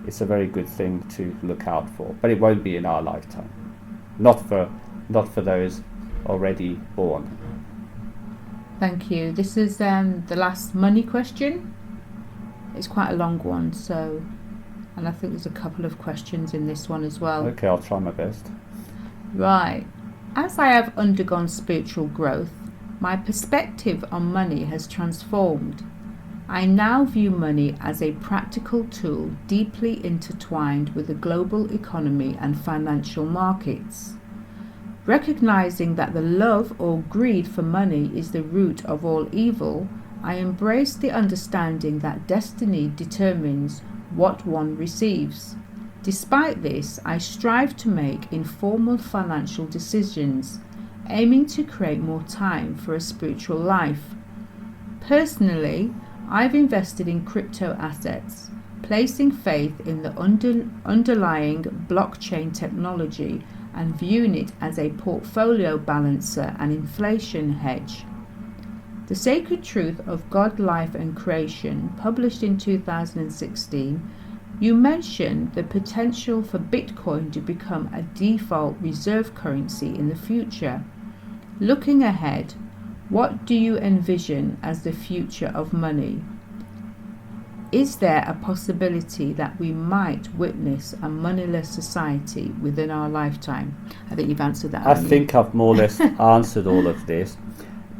it's a very good thing to look out for. But it won't be in our lifetime. Not for those already born. Thank you. This is the last money question. It's quite a long one, so, and I think there's a couple of questions in this one as well. Okay, I'll try my best. Right. As I have undergone spiritual growth, my perspective on money has transformed. I now view money as a practical tool deeply intertwined with the global economy and financial markets. Recognizing that the love or greed for money is the root of all evil, I embrace the understanding that destiny determines what one receives. Despite this, I strive to make informal financial decisions, aiming to create more time for a spiritual life. Personally, I've invested in crypto assets, placing faith in the underlying blockchain technology and viewing it as a portfolio balancer and inflation hedge. The Sacred Truth of God, Life and Creation, published in 2016, you mentioned the potential for Bitcoin to become a default reserve currency in the future. Looking ahead, what do you envision as the future of money? Is there a possibility that we might witness a moneyless society within our lifetime? I think you've answered that. I think I've more or less answered all of this,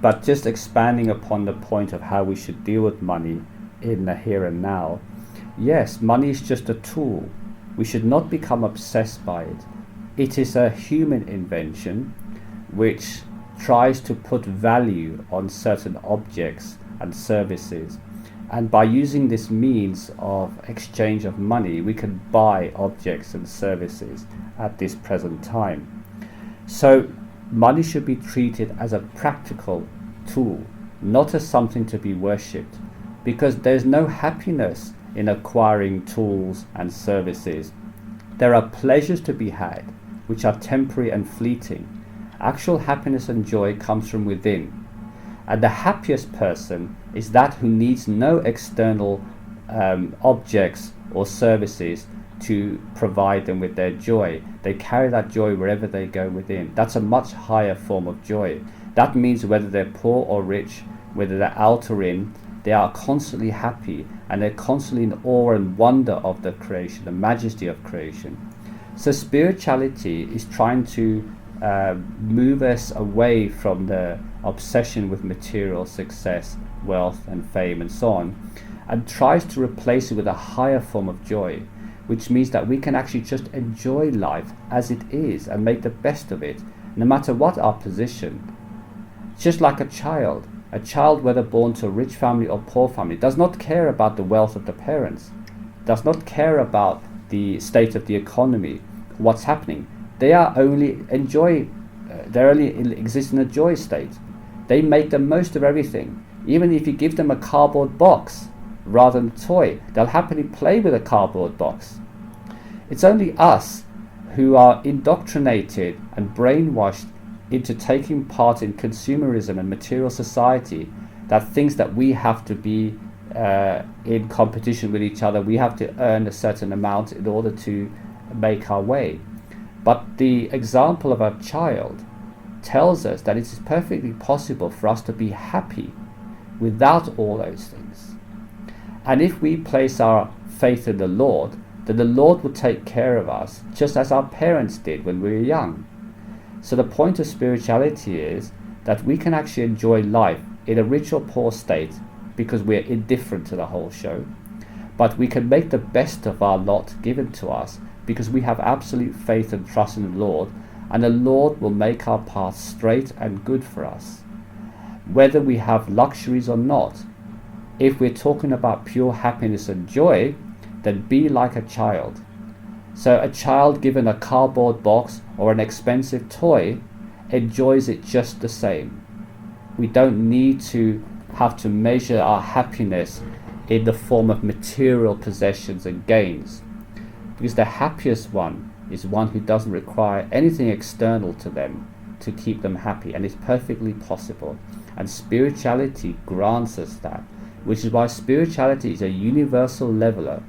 but just expanding upon the point of how we should deal with money in the here and now. Yes, money is just a tool. We should not become obsessed by it. It is a human invention which tries to put value on certain objects and services. And by using this means of exchange of money, we can buy objects and services at this present time. So money should be treated as a practical tool, not as something to be worshipped, because there's no happiness in acquiring tools and services. There are pleasures to be had, which are temporary and fleeting. Actual happiness and joy comes from within. And the happiest person is that who needs no external objects or services to provide them with their joy. They carry that joy wherever they go within. That's a much higher form of joy. That means whether they're poor or rich, whether they're out or in, they are constantly happy and they're constantly in awe and wonder of the creation, the majesty of creation. So spirituality is trying to move us away from the obsession with material success, wealth and fame and so on, and tries to replace it with a higher form of joy, which means that we can actually just enjoy life as it is and make the best of it, no matter what our position. Just like a child, whether born to a rich family or poor family, does not care about the wealth of the parents, does not care about the state of the economy, what's happening. They are only they only exist in a joy state. They make the most of everything. Even if you give them a cardboard box rather than a toy, they'll happily play with a cardboard box. It's only us who are indoctrinated and brainwashed into taking part in consumerism and material society that thinks that we have to be in competition with each other. We have to earn a certain amount in order to make our way. But the example of a child tells us that it is perfectly possible for us to be happy without all those things. And if we place our faith in the Lord, then the Lord will take care of us, just as our parents did when we were young. So the point of spirituality is that we can actually enjoy life in a rich or poor state because we're indifferent to the whole show. But we can make the best of our lot given to us because we have absolute faith and trust in the Lord, and the Lord will make our path straight and good for us. Whether we have luxuries or not, if we're talking about pure happiness and joy, then be like a child. So a child given a cardboard box or an expensive toy enjoys it just the same. We don't need to have to measure our happiness in the form of material possessions and gains, because the happiest one is one who doesn't require anything external to them to keep them happy, and it's perfectly possible. And spirituality grants us that, which is why spirituality is a universal leveler.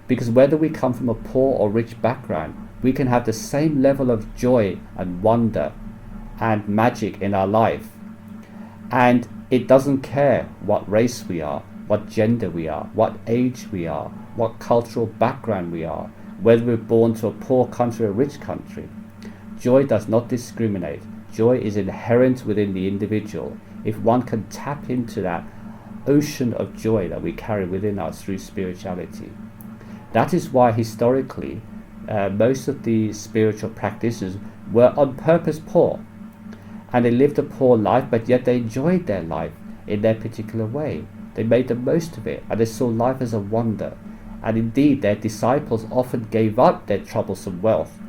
Because whether we come from a poor or rich background, we can have the same level of joy and wonder and magic in our life. And it doesn't care what race we are, what gender we are, what age we are, what cultural background we are, whether we're born to a poor country or a rich country. Joy does not discriminate. Joy is inherent within the individual. If one can tap into that ocean of joy that we carry within us through spirituality. That is why historically most of the spiritual practitioners were on purpose poor, and they lived a poor life, but yet they enjoyed their life in their particular way. They made the most of it, and they saw life as a wonder. And indeed their disciples often gave up their troublesome wealth,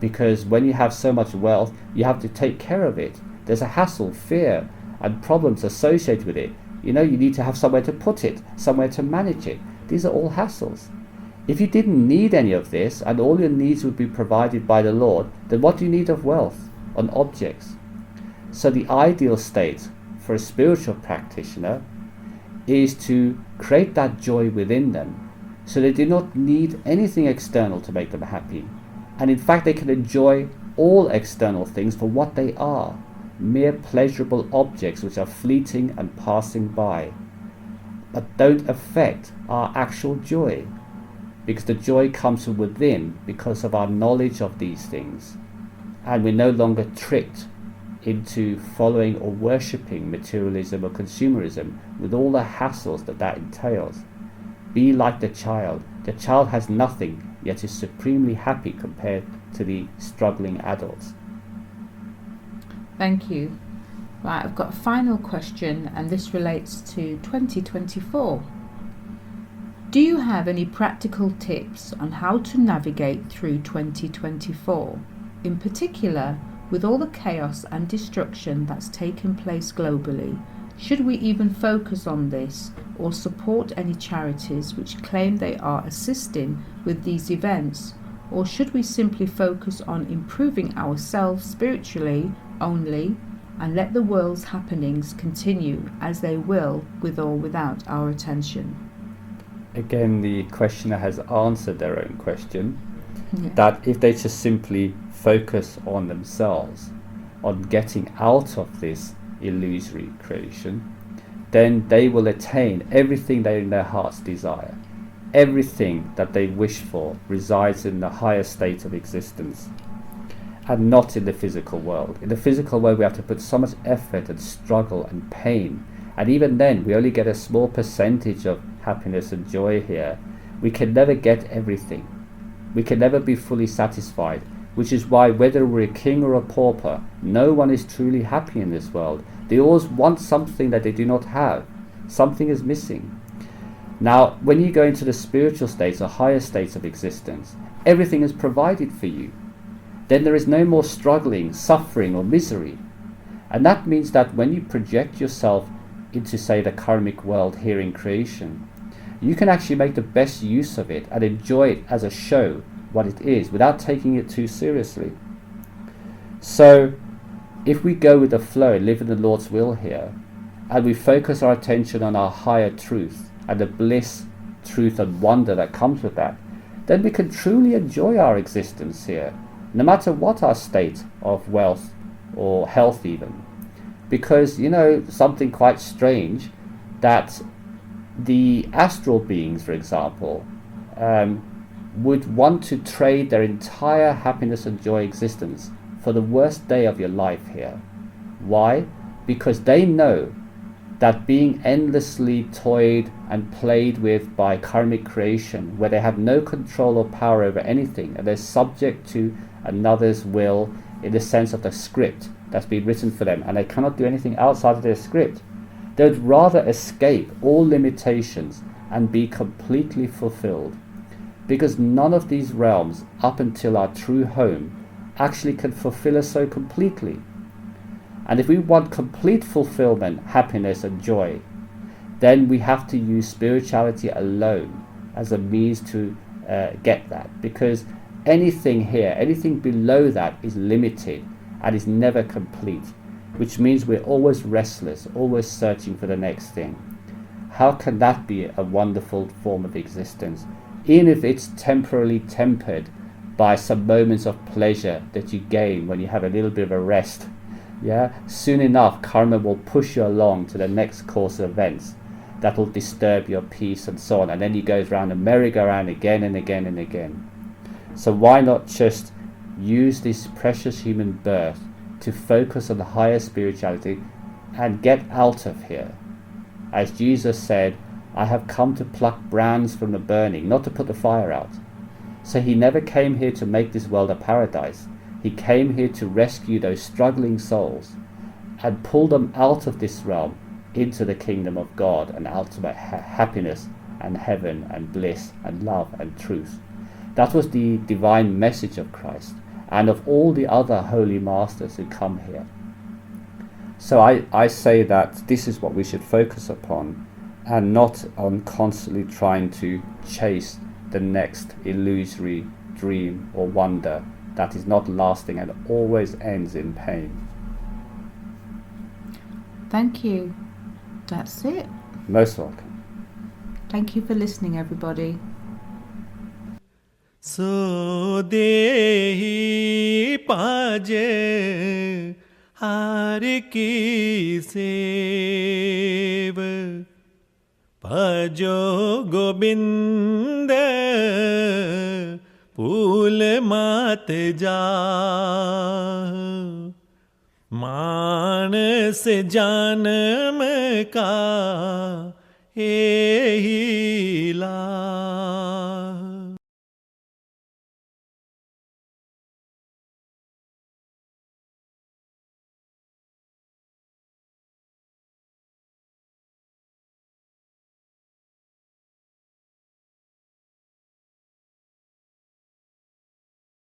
because when you have so much wealth, you have to take care of it. There's a hassle, fear and problems associated with it. You need to have somewhere to put it, somewhere to manage it. These are all hassles. If you didn't need any of this, and all your needs would be provided by the Lord, then what do you need of wealth and objects? So the ideal state for a spiritual practitioner is to create that joy within them, so they do not need anything external to make them happy. And in fact, they can enjoy all external things for what they are, mere pleasurable objects which are fleeting and passing by, but don't affect our actual joy, because the joy comes from within because of our knowledge of these things, and we're no longer tricked into following or worshipping materialism or consumerism with all the hassles that entails. Be like the child. The child has nothing, yet is supremely happy compared to the struggling adults. Thank you. Right, I've got a final question, and this relates to 2024. Do you have any practical tips on how to navigate through 2024? In particular, with all the chaos and destruction that's taken place globally, should we even focus on this or support any charities which claim they are assisting with these events? Or should we simply focus on improving ourselves spiritually only and let the world's happenings continue as they will, with or without our attention? Again, the questioner has answered their own question, Yeah. that if they just simply focus on themselves, on getting out of this illusory creation, then they will attain everything they in their hearts desire. Everything that they wish for resides in the higher state of existence, and not in the physical world. In the physical world, we have to put so much effort and struggle and pain, and even then we only get a small percentage of happiness and joy here. We can never get everything. We can never be fully satisfied, which is why whether we're a king or a pauper, no one is truly happy in this world. They always want something that they do not have. Something is missing. Now, when you go into the spiritual states or higher states of existence, everything is provided for you. Then there is no more struggling, suffering or misery. And that means that when you project yourself into, say, the karmic world here in creation, you can actually make the best use of it and enjoy it as a show, what it is, without taking it too seriously. So if we go with the flow and live in the Lord's will here, and we focus our attention on our higher truth and the bliss, truth and wonder that comes with that, then we can truly enjoy our existence here, no matter what our state of wealth or health even. Because, something quite strange, that the astral beings, for example, would want to trade their entire happiness and joy existence for the worst day of your life here. Why? Because they know that being endlessly toyed and played with by karmic creation, where they have no control or power over anything, and they're subject to another's will in the sense of the script that's been written for them, and they cannot do anything outside of their script. They would rather escape all limitations and be completely fulfilled, because none of these realms, up until our true home, actually can fulfill us so completely. And if we want complete fulfillment, happiness and joy, then we have to use spirituality alone as a means to get that, because anything here, anything below that is limited and is never complete, which means we're always restless, always searching for the next thing. How can that be a wonderful form of existence? even if it's temporarily tempered by some moments of pleasure that you gain when you have a little bit of a rest. Yeah, soon enough karma will push you along to the next course of events that will disturb your peace and so on, and then you go around a merry-go-round again and again and again. So why not just use this precious human birth to focus on the higher spirituality and get out of here? As Jesus said, I have come to pluck brands from the burning, not to put the fire out. So he never came here to make this world a paradise. He came here to rescue those struggling souls and pull them out of this realm into the kingdom of God and ultimate happiness and heaven and bliss and love and truth. That was the divine message of Christ and of all the other holy masters who come here. So I say that this is what we should focus upon, and not on constantly trying to chase the next illusory dream or wonder that is not lasting and always ends in pain. Thank you. That's it. Most welcome. Thank you for listening, everybody. So dehi paje har ki sev Bhajo Gobind Pul mat ja मानस जानम का यही ला